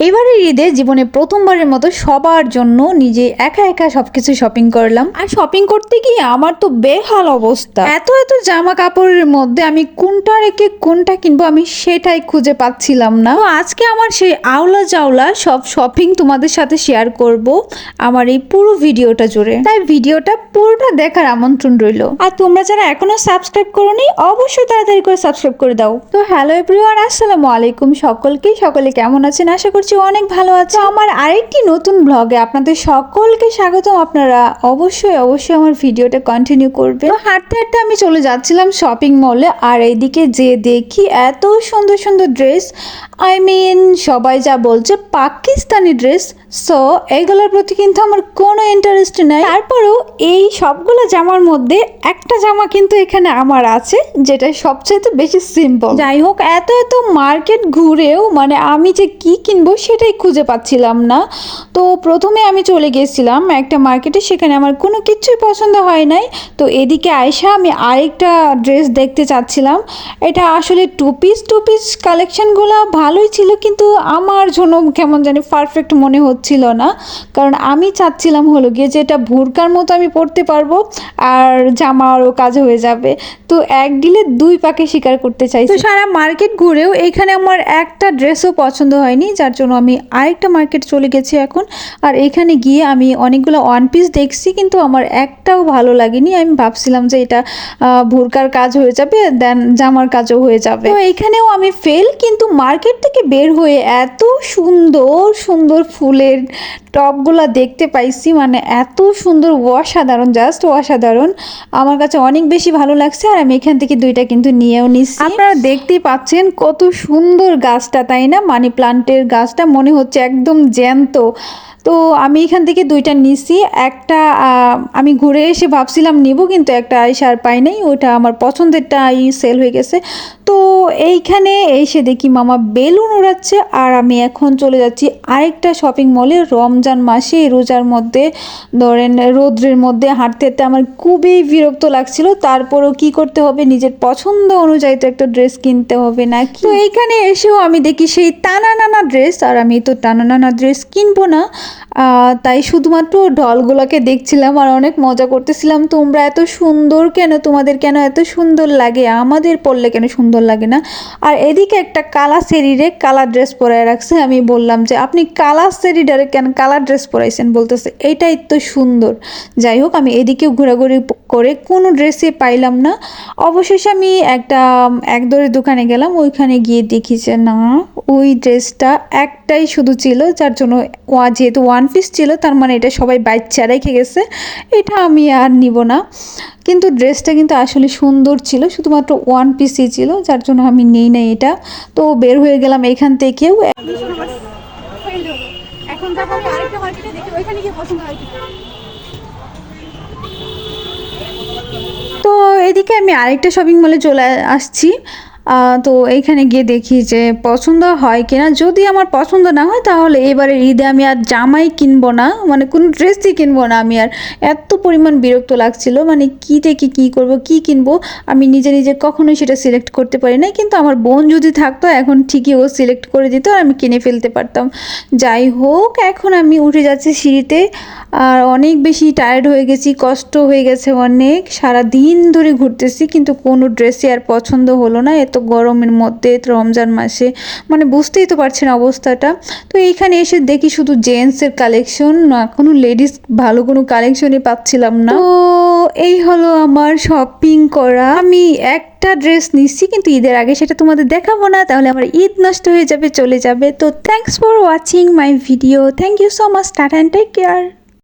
এবারের ঈদে জীবনে প্রথমবারের মতো সবার জন্য নিজে একা একা সবকিছু শপিং করলাম। আর শপিং করতে গিয়ে আমার তো বেহাল অবস্থা। এত এত জামা কাপড়ের মধ্যে আমি কোনটা রেখে কোনটা কিনবো আমি সেটাই খুঁজে পাচ্ছিলাম না। তো আজকে আমার সেই আওলা জাওলা সব শপিং তোমাদের সাথে শেয়ার করব আমার এই পুরো ভিডিওটা জুড়ে। তাই ভিডিওটা পুরোটা দেখার আমন্ত্রণ রইল। আর তোমরা যারা এখনো সাবস্ক্রাইব করোনি অবশ্যই তাড়াতাড়ি করে সাবস্ক্রাইব করে দাও। তো হ্যালো এভরিওয়ান, আসসালামু আলাইকুম সকলে কেমন আছেন? আশা করছি অনেক ভালো আছে। আমার আরেকটি নতুন ব্লগে আপনাদের সকলকে স্বাগতম। আপনারা অবশ্যই আমার ভিডিওটা কন্টিনিউ করবেন। হাঁটতে হাঁটতে আমি চলে যাচ্ছিলাম শপিং মলে, আর এইদিকে যে দেখি এত সুন্দর সুন্দর ড্রেস, সবাই যা বলছে পাকিস্তানি ড্রেস, সো এইগুলোর প্রতি কিন্তু আমার কোনো ইন্টারেস্ট নাই। তারপরেও এই সবগুলো জামার মধ্যে একটা জামা কিন্তু এখানে আমার আছে, যেটা সবচেয়ে বেশি সিম্পল। যাই হোক, এত এত মার্কেট ঘুরেও মানে আমি যে কি কিনবো সেটাই খুঁজে পাচ্ছিলাম না। তো প্রথমে আমি চলে গেছিলাম একটা মার্কেটে, সেখানে আমার কোনো কিছুই পছন্দ হয় নাই। তো এদিকে আয়সা আমি আরেকটা ড্রেস দেখতে চাচ্ছিলাম। এটা আসলে টু পিস কালেকশনগুলো ভালোই ছিল, কিন্তু আমার জন্য কেমন জানি পারফেক্ট মনে হচ্ছিল না। কারণ আমি চাচ্ছিলাম হলো গিয়ে যে এটা ভুরকার মতো আমি পরতে পারবো আর জামারও কাজ হয়ে যাবে। তো এক ডিলে দুই পাকে শিকার করতে চাইছি। তো সারা মার্কেট ঘুরেও এখানে আমার একটা ড্রেসও পছন্দ হয়নি, যার জন্য আমি আরেকটা মার্কেট চলে গেছি এখন। আর এখানে গিয়ে আমি অনেকগুলো ওয়ান পিস দেখছি, কিন্তু আমার একটাও ভালো লাগেনি। আমি ভাবছিলাম যে এটা ভুরকার কাজ হয়ে যাবে, দেন জামার কাজও হয়ে যাবে। তো এখানেও আমি ফেল। কিন্তু মার্কেট থেকে বের হয়ে এত সুন্দর সুন্দর ফুলের টপগুলো দেখতে পাইছি, মানে এত সুন্দর, অসাধারণ, জাস্ট অসাধারণ। আমার কাছে অনেক বেশি ভালো লাগছে। আর আমি এখান থেকে দুইটা কিন্তু নিয়েও নিচ্ছি। আপনারা দেখতেই পাচ্ছেন কত সুন্দর গাছটা, তাই না? মানি প্লান্টের গাছটা মনে হচ্ছে একদম জ্যান্ত। তো আমি এখান থেকে দুইটা নিছি। একটা আমি ঘুরে এসে ভাবছিলাম নিব, কিন্তু একটা আইসা আর পাই নাই, ওইটা আমার পছন্দেরটা সেল হয়ে গেছে। তো এইখানে এসে দেখি মামা বেলুন উড়াচ্ছে। আর আমি এখন চলে যাচ্ছি আরেকটা শপিং মলে। রমজান মাসে রোজার মধ্যে ধরেন রৌদ্রের মধ্যে হাঁটতে হাঁটতে আমার খুবই বিরক্ত লাগছিল। তারপরেও কি করতে হবে, নিজের পছন্দ অনুযায়ী তো একটা ড্রেস কিনতে হবে নাকি। তো এইখানে এসেও আমি দেখি সেই টানা নানা ড্রেস, আর আমি তো টানা নানা ড্রেস কিনবো না, তাই শুধুমাত্র ডলগুলোকে দেখছিলাম আর অনেক মজা করতেছিলাম। তোমরা এত সুন্দর কেন, তোমাদের কেন এত সুন্দর লাগে, আমাদের পরলে কেন সুন্দর লাগে না। আর এদিকে একটা কালা শরীরে কালার ড্রেস পরায় রাখছে। আমি বললাম যে আপনি কালা শরীরে কেন কালার ড্রেস পরাইছেন, বলতেছে এইটাই তো সুন্দর। যাই হোক, আমি এদিকেও ঘোরাঘুরি করে কোনো ড্রেসই পাইলাম না। অবশেষে আমি একটা একদরের দোকানে গেলাম। ওইখানে গিয়ে দেখি যে না, ওই ড্রেসটা একটাই শুধু ছিল, যার জন্য যেহেতু ওয়ান পিস ছিল তার মানে এটা সবাই বাচ্চা রেখে গেছে, এটা আমি আর নিব না। কিন্তু ড্রেসটা কিন্তু আসলে সুন্দর ছিল, শুধুমাত্র ওয়ান পিসই ছিল, যার জন্য আমি নেই না এটা। তো বের হয়ে গেলাম এখান থেকেও। এখন যাবো আমি আরেকটা মার্কেটে, দেখি ওইখানে গিয়ে পছন্দ হয়। তো এদিকে আমি আরেকটা শপিং মলে চলে আসছি। তো এইখানে গিয়ে দেখি যে পছন্দ হয় কিনা। যদি আমার পছন্দ না হয় তাহলে এবারের ঈদে আমি আর জামাই কিনবো না, মানে কোনো ড্রেসই কিনবো না। আমি আর এত পরিমাণ বিরক্ত লাগছিল, মানে কী থেকে কী করবো, কী কিনবো আমি নিজে নিজে কখনোই সেটা সিলেক্ট করতে পারি না। কিন্তু আমার বোন যদি থাকতো এখন ঠিকই ও সিলেক্ট করে দিত আর আমি কিনে ফেলতে পারতাম। যাই হোক, এখন আমি উঠে যাচ্ছি সিঁড়িতে। আর অনেক বেশি টায়ার্ড হয়ে গেছি, কষ্ট হয়ে গেছে অনেক, সারা দিন ধরে ঘুরতেছি, কিন্তু কোনো ড্রেসই আর পছন্দ হলো না। এত গরমের মধ্যে, রমজান মাসে, মানে বুঝতেই তো পারছেন অবস্থাটা। তো এইখানে এসে দেখি শুধু জেন্টসের কালেকশন, কোনো লেডিস ভালো কোনো কালেকশনই পাচ্ছিলাম না। তো এই হলো আমার শপিং করা। আমি একটা ড্রেস নিচ্ছি, কিন্তু ঈদের আগে সেটা তোমাদের দেখাবো না, তাহলে আমার ঈদ নষ্ট হয়ে যাবে, চলে যাবে। তো thanks for watching my video. Thank you so much. Tata and take care.